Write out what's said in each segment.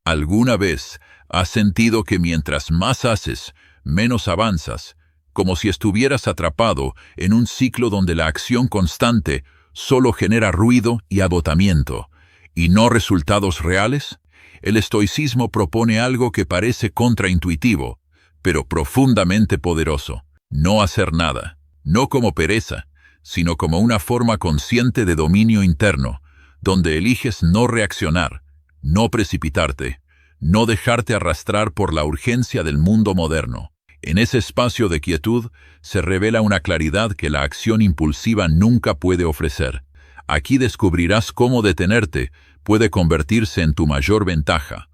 ¿Alguna vez has sentido que mientras más haces, menos avanzas, como si estuvieras atrapado en un ciclo donde la acción constante solo genera ruido y agotamiento, y no resultados reales? El estoicismo propone algo que parece contraintuitivo, pero profundamente poderoso: no hacer nada, no como pereza, sino como una forma consciente de dominio interno, donde eliges no reaccionar, no precipitarte, no dejarte arrastrar por la urgencia del mundo moderno. En ese espacio de quietud se revela una claridad que la acción impulsiva nunca puede ofrecer. Aquí descubrirás cómo detenerte puede convertirse en tu mayor ventaja,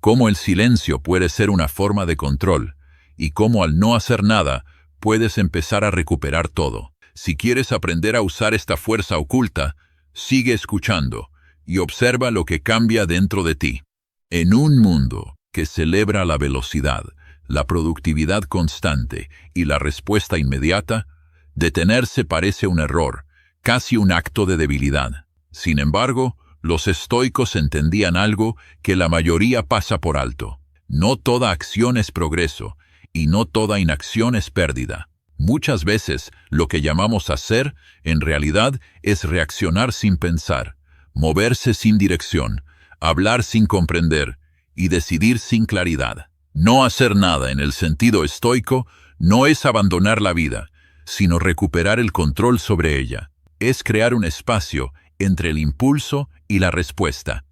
cómo el silencio puede ser una forma de control, y cómo al no hacer nada puedes empezar a recuperar todo. Si quieres aprender a usar esta fuerza oculta, sigue escuchando y observa lo que cambia dentro de ti. En un mundo que celebra la velocidad, la productividad constante y la respuesta inmediata, detenerse parece un error, casi un acto de debilidad. Sin embargo, los estoicos entendían algo que la mayoría pasa por alto: no toda acción es progreso, y no toda inacción es pérdida. Muchas veces, lo que llamamos hacer, en realidad, es reaccionar sin pensar, moverse sin dirección, hablar sin comprender y decidir sin claridad. No hacer nada en el sentido estoico no es abandonar la vida, sino recuperar el control sobre ella. Es crear un espacio entre el impulso y la respuesta,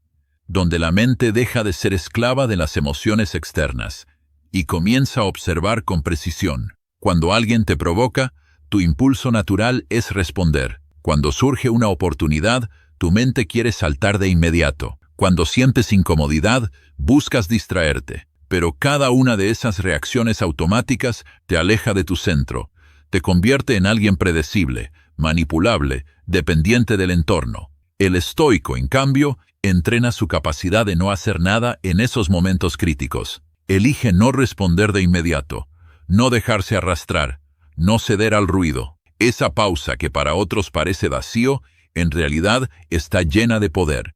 donde la mente deja de ser esclava de las emociones externas y comienza a observar con precisión. Cuando alguien te provoca, tu impulso natural es responder. Cuando surge una oportunidad, tu mente quiere saltar de inmediato. Cuando sientes incomodidad, buscas distraerte. Pero cada una de esas reacciones automáticas te aleja de tu centro, te convierte en alguien predecible, manipulable, dependiente del entorno. El estoico, en cambio, entrena su capacidad de no hacer nada en esos momentos críticos. Elige no responder de inmediato, no dejarse arrastrar, no ceder al ruido. Esa pausa que para otros parece vacío, en realidad está llena de poder,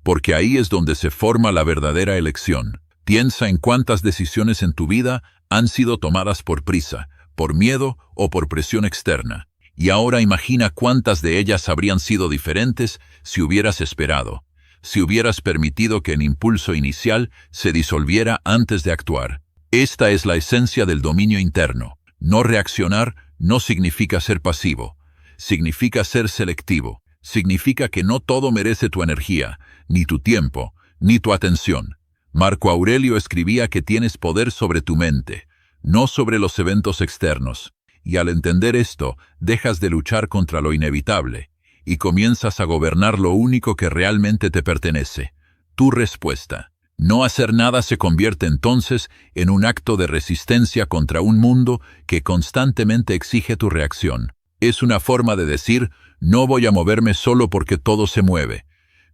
porque ahí es donde se forma la verdadera elección. Piensa en cuántas decisiones en tu vida han sido tomadas por prisa, por miedo o por presión externa. Y ahora imagina cuántas de ellas habrían sido diferentes si hubieras esperado, si hubieras permitido que el impulso inicial se disolviera antes de actuar. Esta es la esencia del dominio interno. No reaccionar no significa ser pasivo, significa ser selectivo. Significa que no todo merece tu energía, ni tu tiempo, ni tu atención. Marco Aurelio escribía que tienes poder sobre tu mente, no sobre los eventos externos. Y al entender esto, dejas de luchar contra lo inevitable y comienzas a gobernar lo único que realmente te pertenece: tu respuesta. No hacer nada se convierte entonces en un acto de resistencia contra un mundo que constantemente exige tu reacción. Es una forma de decir: no voy a moverme solo porque todo se mueve.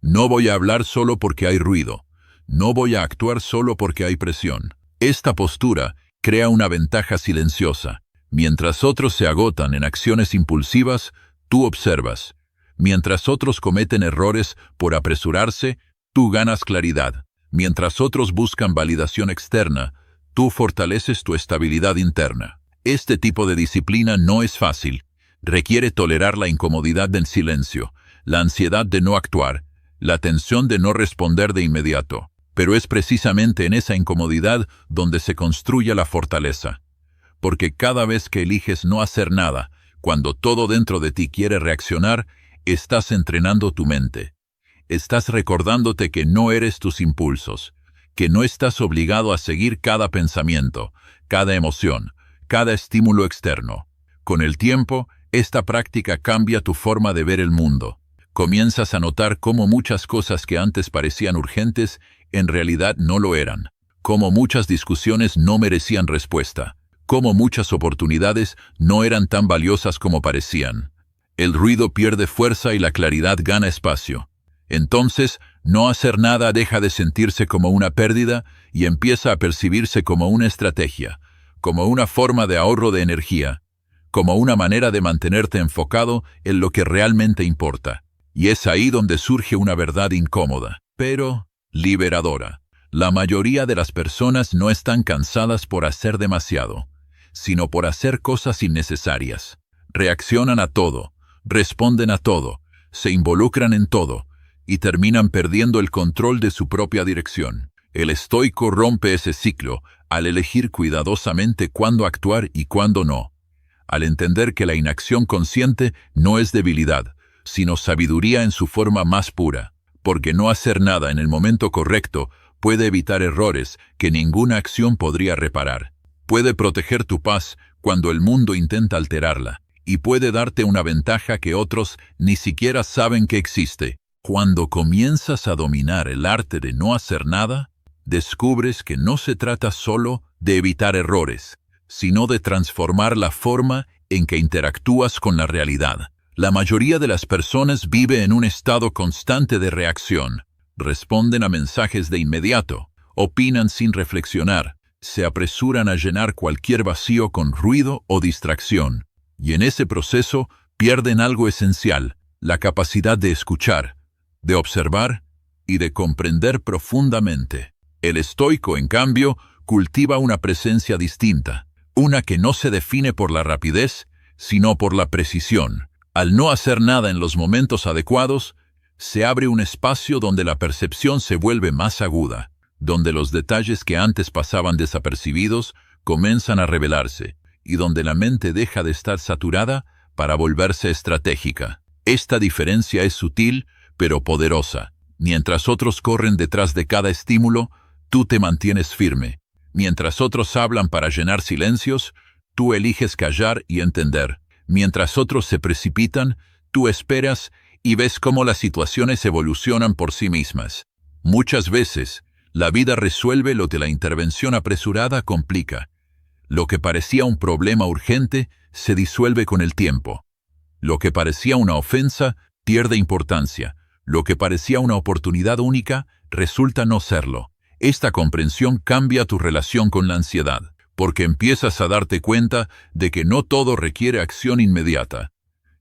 No voy a hablar solo porque hay ruido. No voy a actuar solo porque hay presión. Esta postura crea una ventaja silenciosa. Mientras otros se agotan en acciones impulsivas, tú observas. Mientras otros cometen errores por apresurarse, tú ganas claridad. Mientras otros buscan validación externa, tú fortaleces tu estabilidad interna. Este tipo de disciplina no es fácil. Requiere tolerar la incomodidad del silencio, la ansiedad de no actuar, la tensión de no responder de inmediato. Pero es precisamente en esa incomodidad donde se construye la fortaleza. Porque cada vez que eliges no hacer nada, cuando todo dentro de ti quiere reaccionar, estás entrenando tu mente. Estás recordándote que no eres tus impulsos, que no estás obligado a seguir cada pensamiento, cada emoción, cada estímulo externo. Con el tiempo, esta práctica cambia tu forma de ver el mundo. Comienzas a notar cómo muchas cosas que antes parecían urgentes, en realidad no lo eran. Cómo muchas discusiones no merecían respuesta. Cómo muchas oportunidades no eran tan valiosas como parecían. El ruido pierde fuerza y la claridad gana espacio. Entonces, no hacer nada deja de sentirse como una pérdida y empieza a percibirse como una estrategia, como una forma de ahorro de energía, como una manera de mantenerte enfocado en lo que realmente importa. Y es ahí donde surge una verdad incómoda, pero liberadora. La mayoría de las personas no están cansadas por hacer demasiado, sino por hacer cosas innecesarias. Reaccionan a todo, responden a todo, se involucran en todo, y terminan perdiendo el control de su propia dirección. El estoico rompe ese ciclo al elegir cuidadosamente cuándo actuar y cuándo no, al entender que la inacción consciente no es debilidad, sino sabiduría en su forma más pura, porque no hacer nada en el momento correcto puede evitar errores que ninguna acción podría reparar. Puede proteger tu paz cuando el mundo intenta alterarla, y puede darte una ventaja que otros ni siquiera saben que existe. Cuando comienzas a dominar el arte de no hacer nada, descubres que no se trata solo de evitar errores, sino de transformar la forma en que interactúas con la realidad. La mayoría de las personas vive en un estado constante de reacción. Responden a mensajes de inmediato, opinan sin reflexionar, se apresuran a llenar cualquier vacío con ruido o distracción, y en ese proceso pierden algo esencial, la capacidad de escuchar, de observar y de comprender profundamente. El estoico, en cambio, cultiva una presencia distinta, una que no se define por la rapidez, sino por la precisión. Al no hacer nada en los momentos adecuados, se abre un espacio donde la percepción se vuelve más aguda, donde los detalles que antes pasaban desapercibidos comienzan a revelarse, y donde la mente deja de estar saturada para volverse estratégica. Esta diferencia es sutil, pero poderosa. Mientras otros corren detrás de cada estímulo, tú te mantienes firme. Mientras otros hablan para llenar silencios, tú eliges callar y entender. Mientras otros se precipitan, tú esperas y ves cómo las situaciones evolucionan por sí mismas. Muchas veces, la vida resuelve lo que la intervención apresurada complica. Lo que parecía un problema urgente se disuelve con el tiempo. Lo que parecía una ofensa pierde importancia. Lo que parecía una oportunidad única resulta no serlo. Esta comprensión cambia tu relación con la ansiedad, porque empiezas a darte cuenta de que no todo requiere acción inmediata,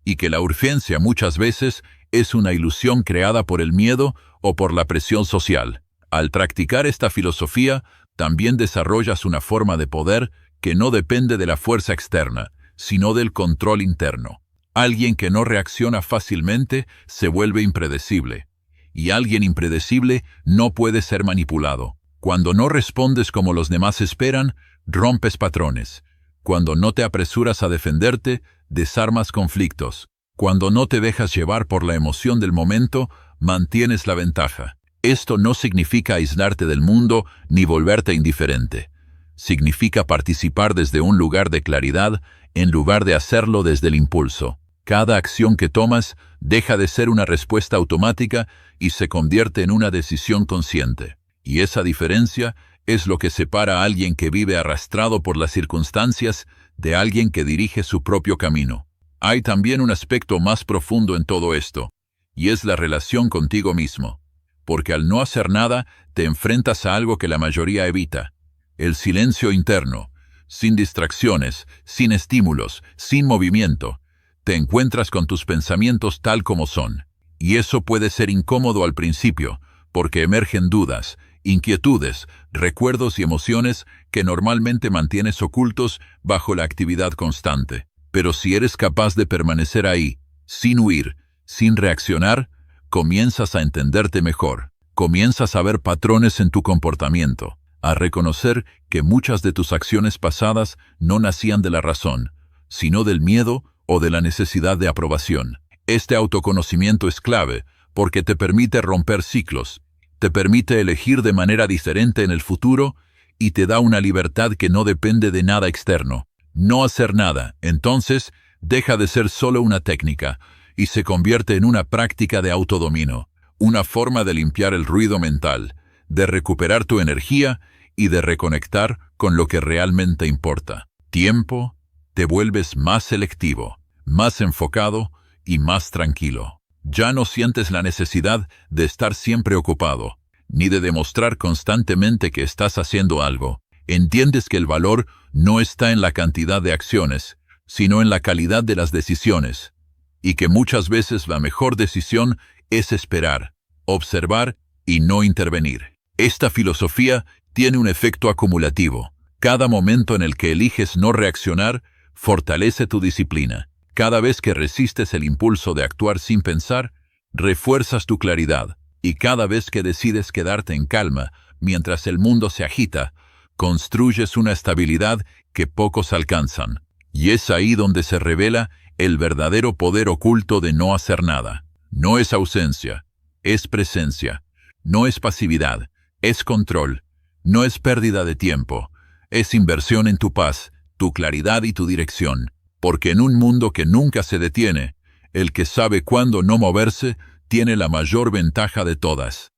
y que la urgencia muchas veces es una ilusión creada por el miedo o por la presión social. Al practicar esta filosofía, también desarrollas una forma de poder que no depende de la fuerza externa, sino del control interno. Alguien que no reacciona fácilmente se vuelve impredecible, y alguien impredecible no puede ser manipulado. Cuando no respondes como los demás esperan, rompes patrones. Cuando no te apresuras a defenderte, desarmas conflictos. Cuando no te dejas llevar por la emoción del momento, mantienes la ventaja. Esto no significa aislarte del mundo ni volverte indiferente. Significa participar desde un lugar de claridad en lugar de hacerlo desde el impulso. Cada acción que tomas deja de ser una respuesta automática y se convierte en una decisión consciente. Y esa diferencia es lo que separa a alguien que vive arrastrado por las circunstancias de alguien que dirige su propio camino. Hay también un aspecto más profundo en todo esto, y es la relación contigo mismo. Porque al no hacer nada, te enfrentas a algo que la mayoría evita: el silencio interno. Sin distracciones, sin estímulos, sin movimiento, te encuentras con tus pensamientos tal como son. Y eso puede ser incómodo al principio, porque emergen dudas, inquietudes, recuerdos y emociones que normalmente mantienes ocultos bajo la actividad constante. Pero si eres capaz de permanecer ahí, sin huir, sin reaccionar, comienzas a entenderte mejor. Comienzas a ver patrones en tu comportamiento, a reconocer que muchas de tus acciones pasadas no nacían de la razón, sino del miedo o de la necesidad de aprobación. Este autoconocimiento es clave porque te permite romper ciclos, te permite elegir de manera diferente en el futuro y te da una libertad que no depende de nada externo. No hacer nada, entonces, deja de ser solo una técnica y se convierte en una práctica de autodominio, una forma de limpiar el ruido mental, de recuperar tu energía y de reconectar con lo que realmente importa. Tiempo, te vuelves más selectivo, más enfocado y más tranquilo. Ya no sientes la necesidad de estar siempre ocupado, ni de demostrar constantemente que estás haciendo algo. Entiendes que el valor no está en la cantidad de acciones, sino en la calidad de las decisiones, y que muchas veces la mejor decisión es esperar, observar y no intervenir. Esta filosofía tiene un efecto acumulativo. Cada momento en el que eliges no reaccionar, fortalece tu disciplina. Cada vez que resistes el impulso de actuar sin pensar, refuerzas tu claridad. Y cada vez que decides quedarte en calma, mientras el mundo se agita, construyes una estabilidad que pocos alcanzan. Y es ahí donde se revela el verdadero poder oculto de no hacer nada. No es ausencia, es presencia. No es pasividad, es control. No es pérdida de tiempo, es inversión en tu paz, tu claridad y tu dirección. Porque en un mundo que nunca se detiene, el que sabe cuándo no moverse tiene la mayor ventaja de todas.